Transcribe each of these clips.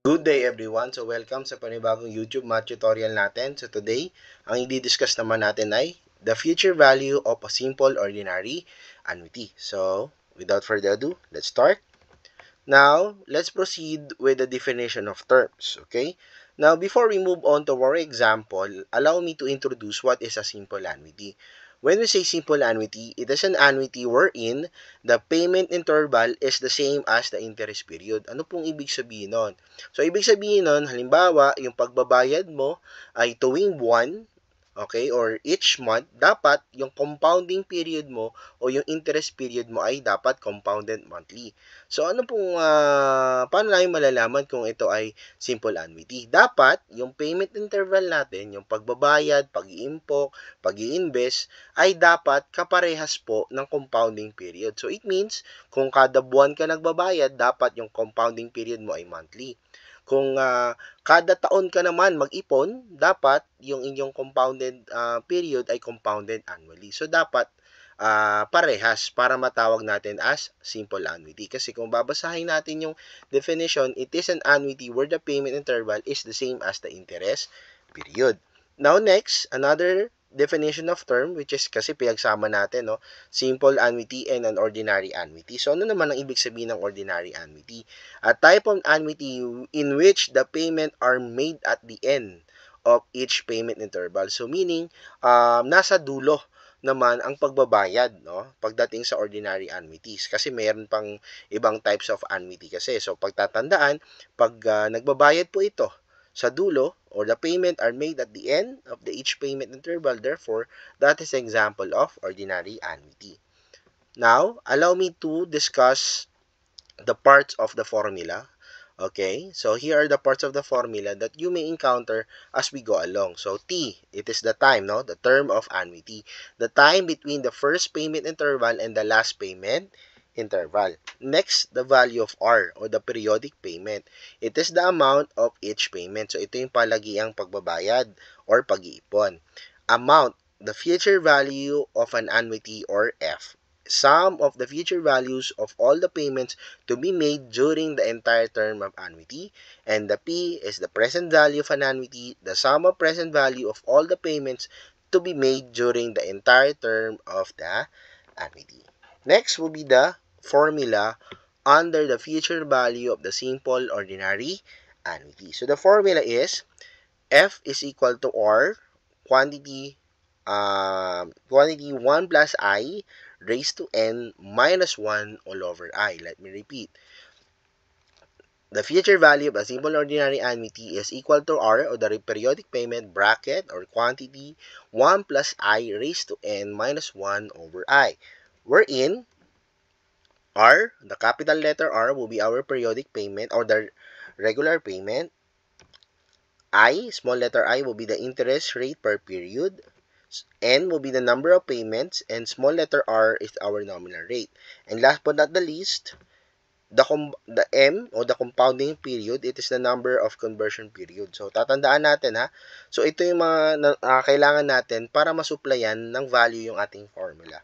Good day everyone. So welcome sa panibagong YouTube math tutorial natin. So today, ang i-discuss naman natin ay the future value of a simple ordinary annuity. So without further ado, let's start. Now, let's proceed with the definition of terms, okay? Now, before we move on to our example, allow me to introduce what is a simple annuity. When we say simple annuity, it is an annuity wherein the payment interval is the same as the interest period. Ano pong ibig sabihin nun? So, ibig sabihin nun, halimbawa, yung pagbabayad mo ay tuwing buwan, okay, or each month, dapat yung compounding period mo o yung interest period mo ay dapat compounded monthly. So, paano namin malalaman kung ito ay simple annuity? Dapat, yung payment interval natin, yung pagbabayad, pag-iimpok, pag-iinvest, ay dapat kaparehas po ng compounding period. So, it means, kung kada buwan ka nagbabayad, dapat yung compounding period mo ay monthly. Kung kada taon ka naman mag-ipon, dapat yung inyong compounded period ay compounded annually. So, dapat parehas para matawag natin as simple annuity. Kasi kung babasahin natin yung definition, it is an annuity where the payment interval is the same as the interest period. Now, next, another definition of term, which is kasi pinagsama natin, no? Simple annuity and an ordinary annuity. So, ano naman ang ibig sabihin ng ordinary annuity? A type of annuity in which the payment are made at the end of each payment interval. So, meaning, nasa dulo naman ang pagbabayad, no? Pagdating sa ordinary annuities. Kasi mayroon pang ibang types of annuity kasi. So, pagtatandaan, pag nagbabayad po ito sa dulo, or the payment are made at the end of the each payment interval, therefore, that is an example of ordinary annuity. Now, allow me to discuss the parts of the formula. Okay, so here are the parts of the formula that you may encounter as we go along. So T, it is the time, no? The term of annuity. The time between the first payment interval and the last payment interval. Next, the value of R or the periodic payment. It is the amount of each payment. So ito yung palagiang pagbabayad or pag-iipon. Amount, the future value of an annuity or F. Sum of the future values of all the payments to be made during the entire term of annuity, and the P is the present value of an annuity, the sum of present value of all the payments to be made during the entire term of the annuity. Next will be the formula under the future value of the simple ordinary annuity. So the formula is F is equal to R, quantity quantity 1 plus I raised to n minus 1 all over I. Let me repeat. The future value of a simple ordinary annuity is equal to R, or the periodic payment bracket or quantity 1 plus I raised to n minus 1 over I. Wherein R, the capital letter R, will be our periodic payment or the regular payment. I, small letter I, will be the interest rate per period. N will be the number of payments, and small letter r is our nominal rate. And last but not the least, the M o the compounding period, it is the number of conversion period. So, tatandaan natin ha. So, ito yung mga kailangan natin para masuplayan ng value yung ating formula.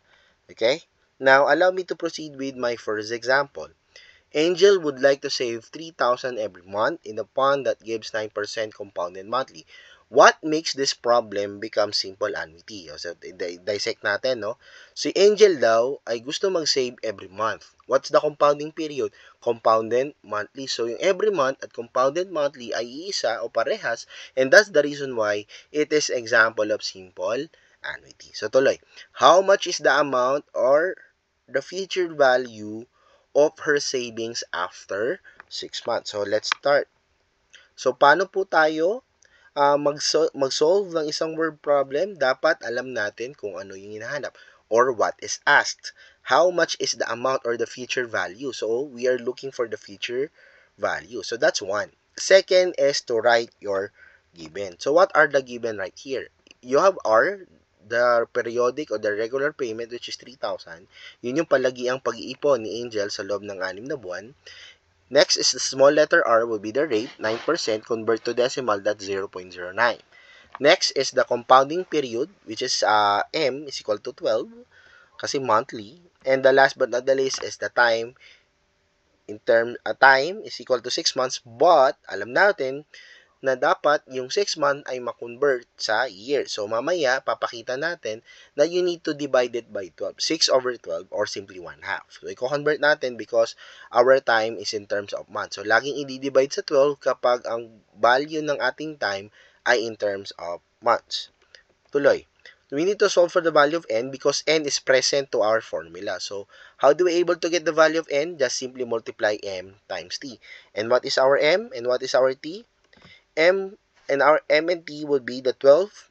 Okay? Now, allow me to proceed with my first example. Angel would like to save 3,000 every month in a fund that gives 9% compounded monthly. What makes this problem become simple annuity? So, dissect natin, no? Si Angel daw ay gusto mag-save every month. What's the compounding period? Compounded monthly. So, yung every month at compounded monthly ay iisa o parehas, and that's the reason why it is example of simple annuity. So, tuloy. How much is the amount or the future value of her savings after 6 months? So, let's start. So, paano po tayo mag-solve ng isang word problem? Dapat alam natin kung ano yung hinahanap or what is asked. How much is the amount or the future value? So, we are looking for the future value. So, that's one. Second is to write your given. So, what are the given right here? You have R, the periodic or the regular payment, which is 3,000. Yun yung palagiang pag-iipon ni Angel sa loob ng 6 na buwan. Next is the small letter r will be the rate, 9%, convert to decimal, that's 0.09. Next is the compounding period, which is M is equal to 12, kasi monthly. And the last but not the least is the time in time is equal to 6 months, but alam natin na dapat yung 6 month ay ma-convert sa year. So, mamaya, papakita natin na you need to divide it by 12. 6 over 12 or simply 1 half. So, i-convert natin because our time is in terms of months. So, laging i-divide sa 12 kapag ang value ng ating time ay in terms of months. Tuloy. We need to solve for the value of n because n is present to our formula. So, how do we able to get the value of n? Just simply multiply m times t. And what is our m? And what is our t? M and our M and T would be the 12.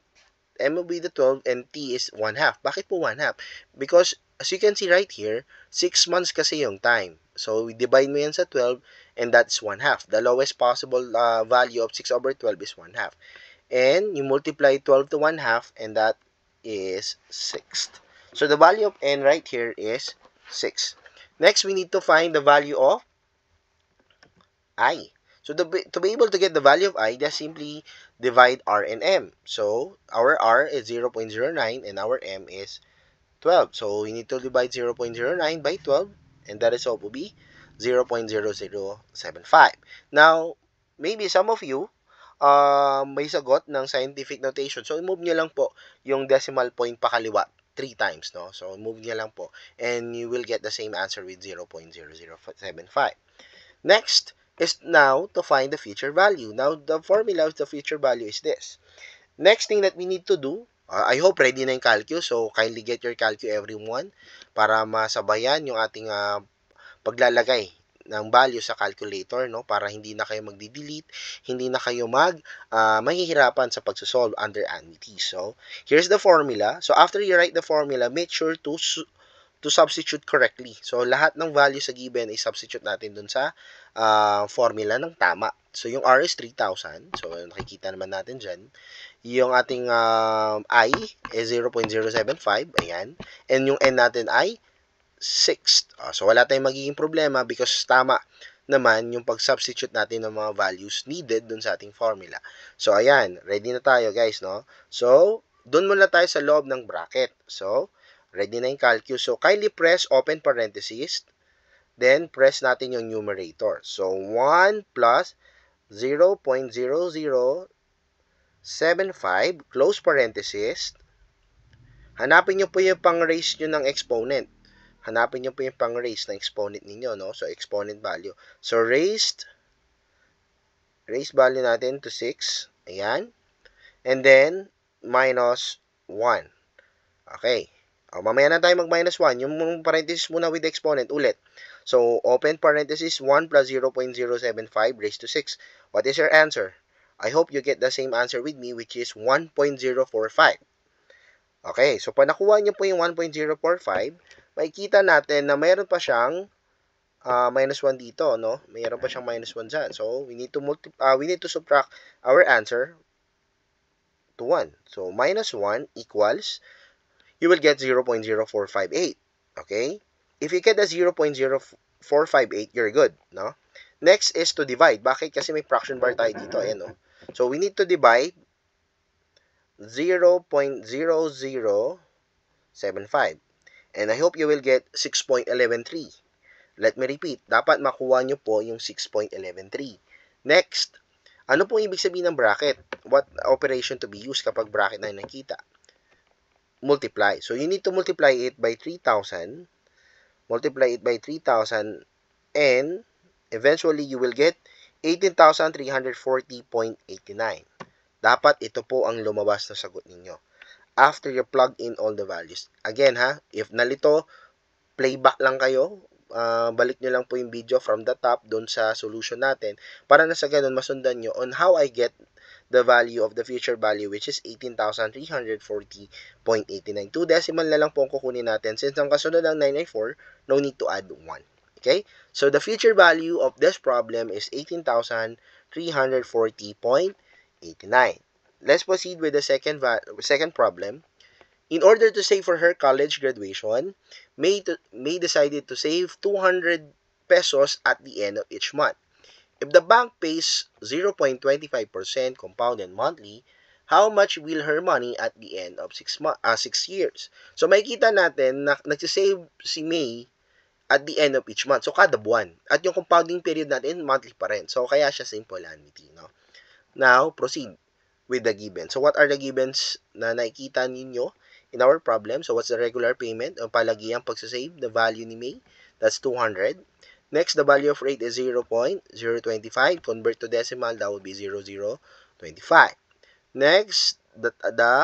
M will be the 12 and T is 1 half. Bakit po 1 half? Because as you can see right here, 6 months kasi yung time. So, we divide mo yan sa 12 and that's 1 half. The lowest possible value of 6 over 12 is 1 half. And you multiply 12 to 1 half and that is 6. So, the value of N right here is 6. Next, we need to find the value of I. So, to be able to get the value of I, just simply divide R and M. So, our R is 0.09 and our M is 12. So, we need to divide 0.09 by 12 and that result will be 0.0075. Now, maybe some of you may sagot ng scientific notation. So, move nyo lang po yung decimal point pakaliwa 3 times, no? So, move nyo lang po and you will get the same answer with 0.0075. Next is now to find the future value. Now, the formula of the future value is this. Next thing that we need to do, I hope ready na yung calcu. So, kindly get your calcu everyone para masabayan yung ating paglalagay ng value sa calculator, no? Para hindi na kayo magdi-delete, hindi na kayo mahihirapan sa pagsosolve under annuity. So, here's the formula. So, after you write the formula, make sure to substitute correctly. So, lahat ng value sa given ay substitute natin dun sa formula ng tama. So, yung R is 3,000. So, nakikita naman natin dyan. Yung ating I is 0.075. Ayan. And yung N natin ay 6. So, wala tayong magiging problema because tama naman yung pag-substitute natin ng mga values needed dun sa ating formula. So, ayan. Ready na tayo, guys, no? So, dun muna tayo sa loob ng bracket. So, ready na yung calculus. So, kindly press open parenthesis. Then, press natin yung numerator. So, 1 plus 0.0075, close parenthesis. Hanapin nyo po yung pang-raise nyo ng exponent. Hanapin nyo po yung pang-raise ng exponent ninyo, no? So, exponent value. So, raise value natin to 6. Ayan. And then, minus 1. Okay. Mamaya na tayo mag-minus 1. Yung parenthesis muna with the exponent ulit. So, open parenthesis 1 plus 0.075 raised to 6. What is your answer? I hope you get the same answer with me, which is 1.045. Okay, so pag nakuha nyo po yung 1.045, makikita natin na mayroon pa siyang minus 1 dito, no? Mayroon pa siyang minus 1 dyan. So, we need to subtract our answer to 1. So, minus 1 equals, you will get 0.0458. Okay? If you get a 0.0458, you're good, no? Next is to divide. Bakit? Kasi may fraction bar tayo dito. Ayan, no? So, we need to divide 0.0075. And I hope you will get 6.113. Let me repeat. Dapat makuha nyo po yung 6.113. Next, ano pong ibig sabihin ng bracket? What operation to be used kapag bracket na nakita? Multiply. So, you need to multiply it by 3,000. Multiply it by 3,000 and eventually you will get 18,340.89. Dapat ito po ang lumabas na sagot ninyo after you plug in all the values. Again ha, if nalito, playback lang kayo. Balik nyo lang po yung video from the top doon sa solution natin para na sa ganun masundan nyo on how I get the value of the future value, which is 18,340.89. 2 decimal na lang po ang kukunin natin. Since ang kasunod ng 994, no need to add 1. Okay? So, the future value of this problem is 18,340.89. Let's proceed with the second problem. In order to save for her college graduation, May decided to save 200 pesos at the end of each month. If the bank pays 0.25% compounded monthly, how much will her money at the end of 6 years? So, makikita natin na nagsisave si May at the end of each month. So, kada buwan. At yung compounding period natin, monthly pa rin. So, kaya siya simple annuity, no? Now, proceed with the given. So, what are the givens na nakikita ninyo in our problem? So, what's the regular payment? Ang palagiang pagsasave, the value ni May, that's 200. Next, the value of rate is 0.025. Convert to decimal, that would be 0.0025. Next, the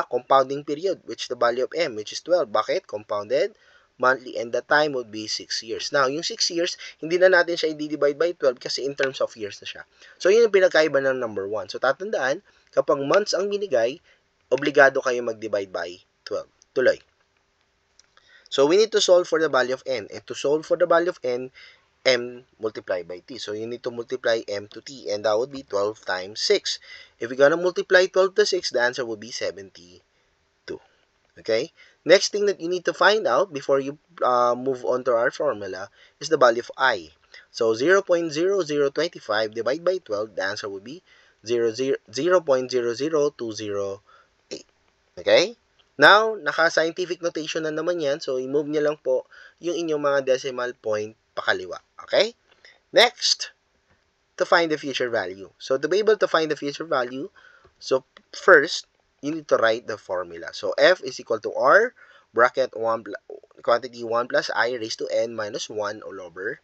compounding period, which the value of M, which is 12. Bakit? Compounded monthly, and the time would be 6 years. Now, yung 6 years, hindi na natin siya i-divide by 12 kasi in terms of years na siya. So, yun yung pinagkaiba ng number 1. So, tatandaan, kapag months ang binigay, obligado kayo mag-divide by 12. Tuloy. So, we need to solve for the value of N. And to solve for the value of N, M multiplied by T. So, you need to multiply M to T, and that would be 12 times 6. If you're gonna multiply 12 to 6, the answer would be 72. Okay? Next thing that you need to find out before you move on to our formula is the value of I. So, 0.0025 divided by 12, the answer would be 0.00208. Okay? Now, naka-scientific notation na naman yan. So, i-move nyo lang po yung inyong mga decimal point pakaliwa. Okay? Next, to find the future value. So, to be able to find the future value, so first, you need to write the formula. So, F is equal to R, bracket 1, quantity 1 plus I raised to N minus 1 all over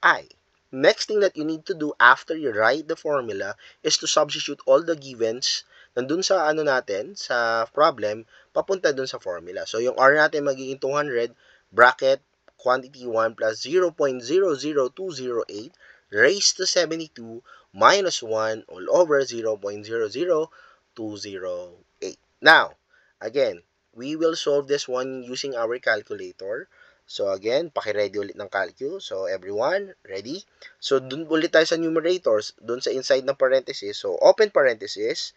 I. Next thing that you need to do after you write the formula is to substitute all the givens nandun sa ano natin, sa problem, papunta dun sa formula. So, yung R natin magiging 200, bracket quantity 1 plus 0.00208 raised to 72 minus 1 all over 0.00208. Now, again, we will solve this one using our calculator. So, again, paki-ready ulit ng calcu. So, everyone, ready? So, dun ulit tayo sa numerators, dun sa inside ng parenthesis. So, open parenthesis,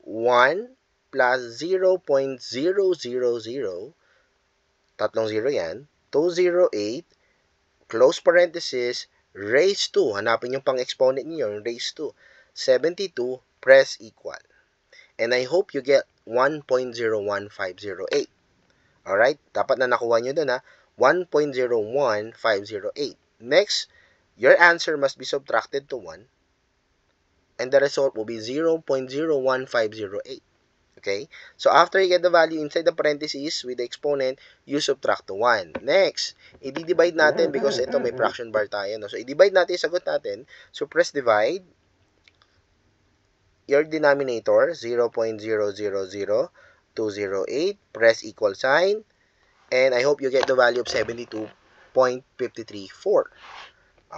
1 plus 0.000, tatlong 0 yan, 208, close parenthesis, raised to, hanapin yung pang-exponent niyo, yung raised to, 72, press equal. And I hope you get 1.01508. Alright? Dapat na nakuha nyo dun, ha? 1.01508. Next, your answer must be subtracted to 1. And the result will be 0.01508. Okay? So, after you get the value inside the parentheses with the exponent, you subtract to 1. Next, i-divide natin because ito may fraction bar tayo. No? So, i-divide natin yung sagot natin. So, press divide. Your denominator, 0.000208. Press equal sign. And I hope you get the value of 72.534.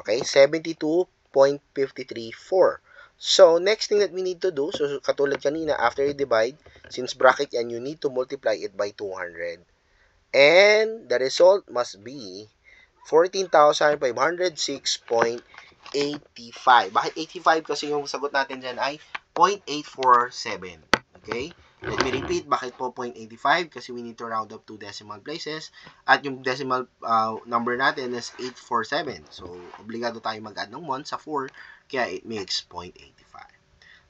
Okay? 72.534. So, next thing that we need to do, so katulad kanina, after you divide, since bracket yan, you need to multiply it by 200. And the result must be 14,506.85. Bakit 85? Kasi yung sagot natin dyan ay 0.847. Okay? Let me repeat, bakit po 0.85? Kasi we need to round up to decimal places. At yung decimal number natin is 847. So, obligado tayo mag-add ng 1 sa 4. Kaya it makes 0.85.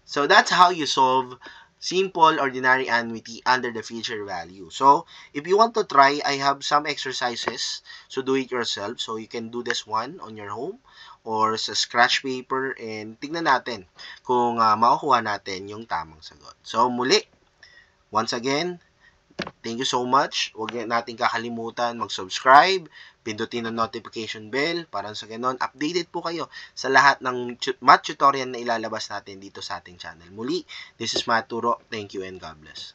So, that's how you solve simple ordinary annuity under the future value. So, if you want to try, I have some exercises. So, do it yourself. So, you can do this one on your home or sa scratch paper and tignan natin kung makukuha natin yung tamang sagot. So, muli, once again, thank you so much. Huwag natin kakalimutan mag-subscribe, pindutin ang notification bell para sa ganon, updated po kayo sa lahat ng math tutorial na ilalabas natin dito sa ating channel. Muli, this is Matt Turo. Thank you and God bless.